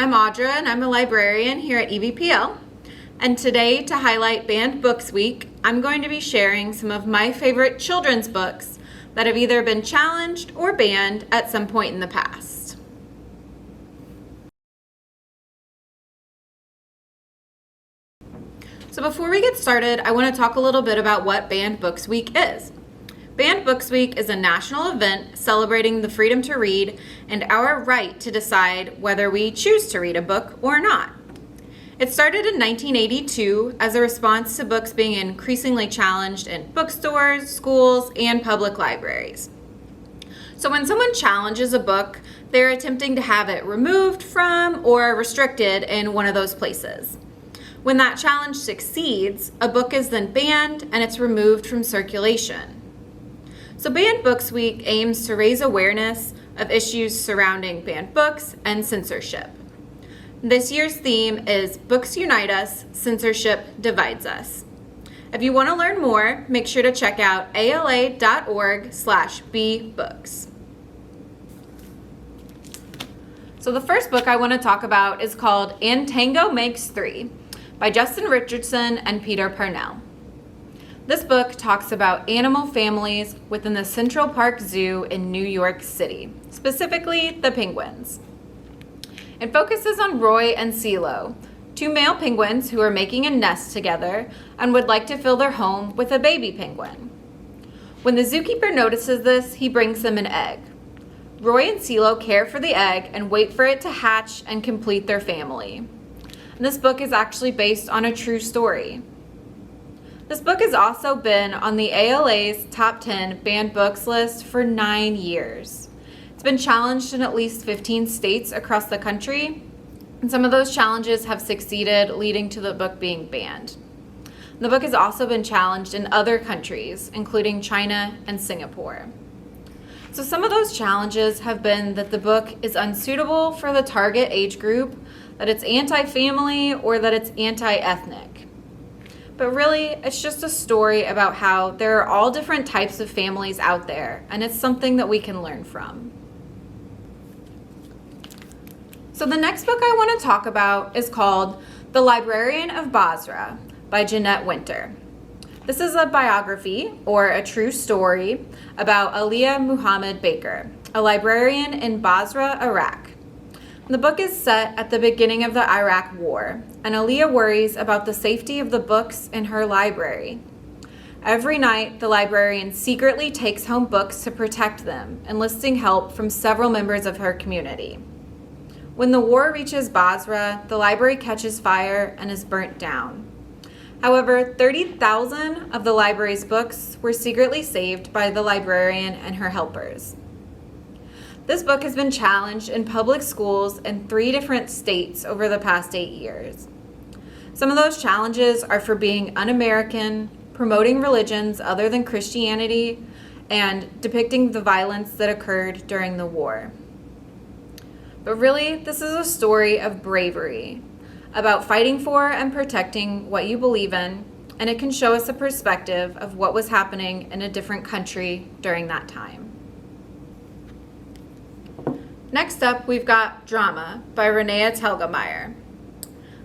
I'm Audra and I'm a librarian here at EVPL. And today, to highlight Banned Books Week, I'm going to be sharing some of my favorite children's books that have either been challenged or banned at some point in the past. So before we get started, I want to talk a little bit about what Banned Books Week is. Banned Books Week is a national event celebrating the freedom to read and our right to decide whether we choose to read a book or not. It started in 1982 as a response to books being increasingly challenged in bookstores, schools, and public libraries. So when someone challenges a book, they're attempting to have it removed from or restricted in one of those places. When that challenge succeeds, a book is then banned and it's removed from circulation. So Banned Books Week aims to raise awareness of issues surrounding banned books and censorship. This year's theme is Books Unite Us, Censorship Divides Us. If you want to learn more, make sure to check out ala.org/bbooks. So the first book I want to talk about is called Antango Makes Three by Justin Richardson and Peter Parnell. This book talks about animal families within the Central Park Zoo in New York City, specifically the penguins. It focuses on Roy and CeeLo, two male penguins who are making a nest together and would like to fill their home with a baby penguin. When the zookeeper notices this, he brings them an egg. Roy and CeeLo care for the egg and wait for it to hatch and complete their family. And this book is actually based on a true story. This book has also been on the ALA's top 10 banned books list for 9 years. It's been challenged in at least 15 states across the country, and some of those challenges have succeeded, leading to the book being banned. The book has also been challenged in other countries, including China and Singapore. So some of those challenges have been that the book is unsuitable for the target age group, that it's anti-family, or that it's anti-ethnic. But really, it's just a story about how there are all different types of families out there, and it's something that we can learn from. So the next book I want to talk about is called The Librarian of Basra by Jeanette Winter. This is a biography, or a true story, about Aliyah Muhammad Baker, a librarian in Basra, Iraq. The book is set at the beginning of the Iraq War, and Aliyah worries about the safety of the books in her library. Every night, the librarian secretly takes home books to protect them, enlisting help from several members of her community. When the war reaches Basra, the library catches fire and is burnt down. However, 30,000 of the library's books were secretly saved by the librarian and her helpers. This book has been challenged in public schools in 3 different states over the past 8 years. Some of those challenges are for being un-American, promoting religions other than Christianity, and depicting the violence that occurred during the war. But really, this is a story of bravery, about fighting for and protecting what you believe in, and it can show us a perspective of what was happening in a different country during that time. Next up, we've got Drama by Renee Telgemeier.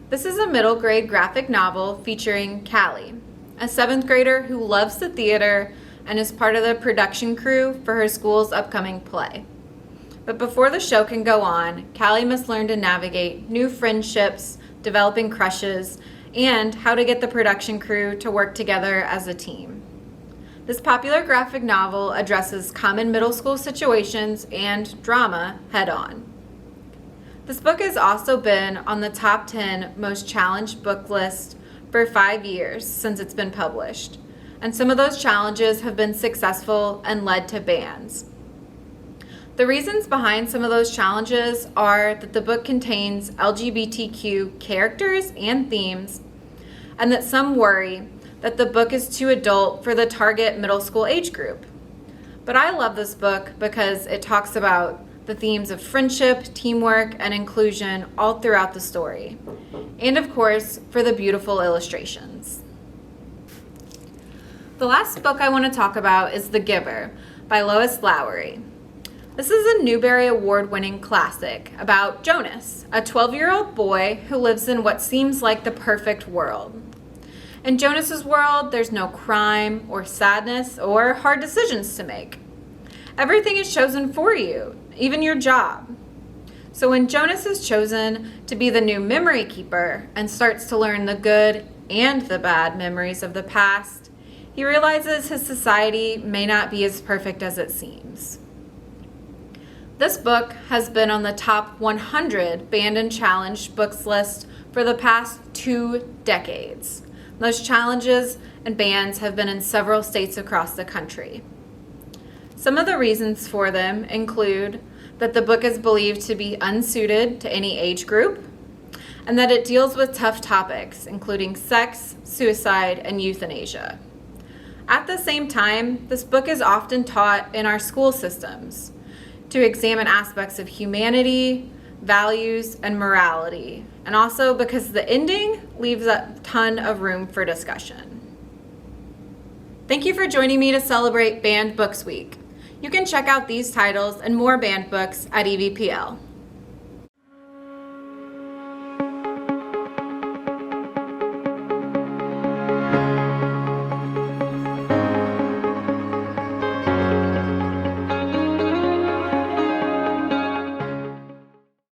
This is a middle grade graphic novel featuring Callie, a 7th grader who loves the theater and is part of the production crew for her school's upcoming play. But before the show can go on, Callie must learn to navigate new friendships, developing crushes, and how to get the production crew to work together as a team. This popular graphic novel addresses common middle school situations and drama head-on. This book has also been on the top 10 most challenged book list for 5 years since it's been published, and some of those challenges have been successful and led to bans. The reasons behind some of those challenges are that the book contains LGBTQ characters and themes, and that some worry that the book is too adult for the target middle school age group. But I love this book because it talks about the themes of friendship, teamwork, and inclusion all throughout the story. And of course, for the beautiful illustrations. The last book I want to talk about is The Giver by Lois Lowry. This is a Newbery Award-winning classic about Jonas, a 12-year-old boy who lives in what seems like the perfect world. In Jonas's world, there's no crime or sadness or hard decisions to make. Everything is chosen for you, even your job. So when Jonas is chosen to be the new memory keeper and starts to learn the good and the bad memories of the past, he realizes his society may not be as perfect as it seems. This book has been on the top 100 banned and challenged books list for the past 2 decades. Those challenges and bans have been in several states across the country. Some of the reasons for them include that the book is believed to be unsuited to any age group, and that it deals with tough topics, including sex, suicide, and euthanasia. At the same time, this book is often taught in our school systems to examine aspects of humanity, values, and morality, and also because the ending leaves a ton of room for discussion. Thank you for joining me to celebrate Banned Books Week. You can check out these titles and more banned books at EVPL.